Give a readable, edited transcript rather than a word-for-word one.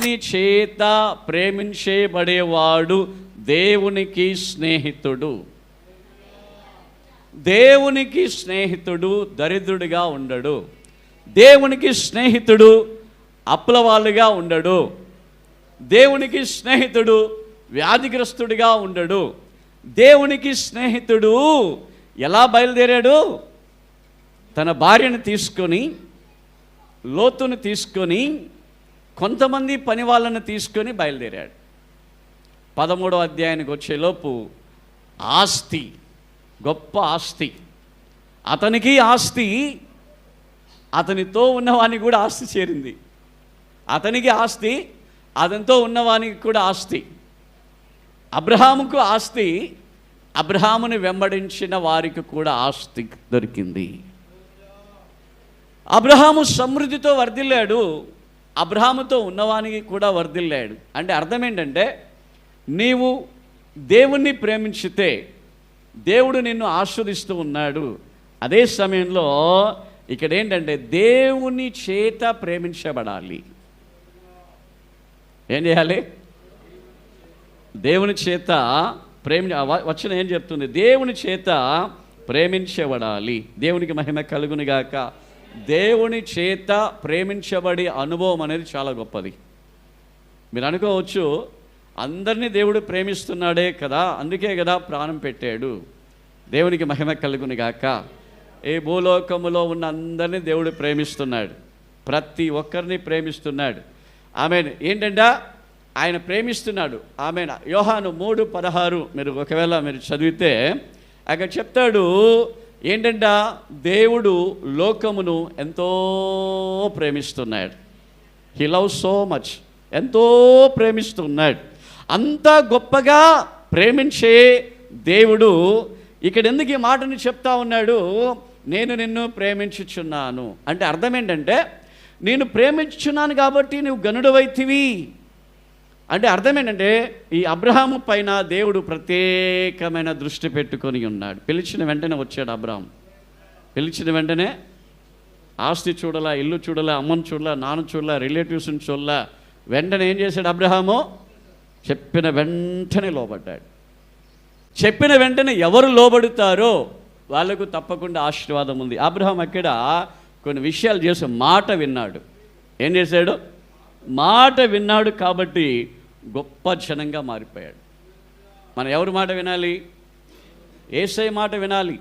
దేవుని చేత ప్రేమించబడేవాడు దేవునికి స్నేహితుడు. దేవునికి స్నేహితుడు దరిద్రుడిగా ఉండడు. దేవునికి స్నేహితుడు అప్పులవాళ్ళుగా ఉండడు. దేవునికి స్నేహితుడు వ్యాధిగ్రస్తుడిగా ఉండడు. దేవునికి స్నేహితుడు ఎలా బయలుదేరాడు? తన భార్యను తీసుకొని, లోతును తీసుకొని, కొంతమంది పని వాళ్ళను తీసుకొని బయలుదేరాడు. 13వ అధ్యాయానికి వచ్చేలోపు ఆస్తి, గొప్ప ఆస్తి, అతనికి ఆస్తి, అతనితో ఉన్నవానికి కూడా ఆస్తి చేరింది. అతనికి ఆస్తి, అతనితో ఉన్నవానికి కూడా ఆస్తి. అబ్రహాముకు ఆస్తి, అబ్రహాముని వెంబడించిన వారికి కూడా ఆస్తి దొరికింది. అబ్రహాము సమృద్ధితో వర్ధిల్లాడు, అబ్రహాముతో ఉన్నవానికి కూడా వర్ధిల్లాడు. అంటే అర్థం ఏంటంటే, నీవు దేవుణ్ణి ప్రేమించితే దేవుడు నిన్ను ఆస్వాదిస్తూ ఉన్నాడు. అదే సమయంలో ఇక్కడ ఏంటంటే, దేవుని చేత ప్రేమించబడాలి. ఏం చేయాలి? దేవుని చేత వచ్చిన ఏం చెప్తుంది? దేవుని చేత ప్రేమించబడాలి. దేవునికి మహిమ కలుగునుగాక. దేవుని చేత ప్రేమించబడి అనుభవం అనేది చాలా గొప్పది. మీరు అనుకోవచ్చు, అందరినీ దేవుడు ప్రేమిస్తున్నాడే కదా, అందుకే కదా ప్రాణం పెట్టాడు. దేవునికి మహిమ కలుగునుగాక. ఈ భూలోకములో ఉన్న అందరినీ దేవుడు ప్రేమిస్తున్నాడు, ప్రతి ఒక్కరిని ప్రేమిస్తున్నాడు. ఆమెన్. ఏంటంటే ఆయన ప్రేమిస్తున్నాడు. ఆమెన్. యోహాను 3:16 మీరు ఒకవేళ మీరు చదివితే అక్కడ చెప్తాడు ఏంటంటే, దేవుడు లోకమును ఎంతో ప్రేమిస్తున్నాడు. హీ లవ్ సో మచ్, ఎంతో ప్రేమిస్తున్నాడు. అంత గొప్పగా ప్రేమించే దేవుడు ఇక్కడ ఎందుకు ఈ మాటని చెప్తా ఉన్నాడు? నేను నిన్ను ప్రేమించుచున్నాను అంటే అర్థం ఏంటంటే, నేను ప్రేమించుచున్నాను కాబట్టి నువ్వు గనుడవైతివి అంటే అర్థం ఏంటంటే, ఈ అబ్రహాము పైన దేవుడు ప్రత్యేకమైన దృష్టి పెట్టుకొని ఉన్నాడు. పిలిచిన వెంటనే వచ్చాడు అబ్రహాం. పిలిచిన వెంటనే ఆస్తి చూడలా, ఇల్లు చూడలా, అమ్మను చూడలా, నాన్న చూడలా, రిలేటివ్స్ని చూడలా. వెంటనే ఏం చేశాడు అబ్రహాము? చెప్పిన వెంటనే లోబడ్డాడు. చెప్పిన వెంటనే ఎవరు లోబడుతారో వాళ్ళకు తప్పకుండా ఆశీర్వాదం ఉంది. అబ్రహాం అక్కడ కొన్ని విషయాలు చేసి మాట విన్నాడు. ఏం చేశాడు? మాట విన్నాడు కాబట్టి గొప్ప జనంగా మారిపోయాడు. మనం ఎవరి మాట వినాలి? యేసయ్య మాట వినాలి.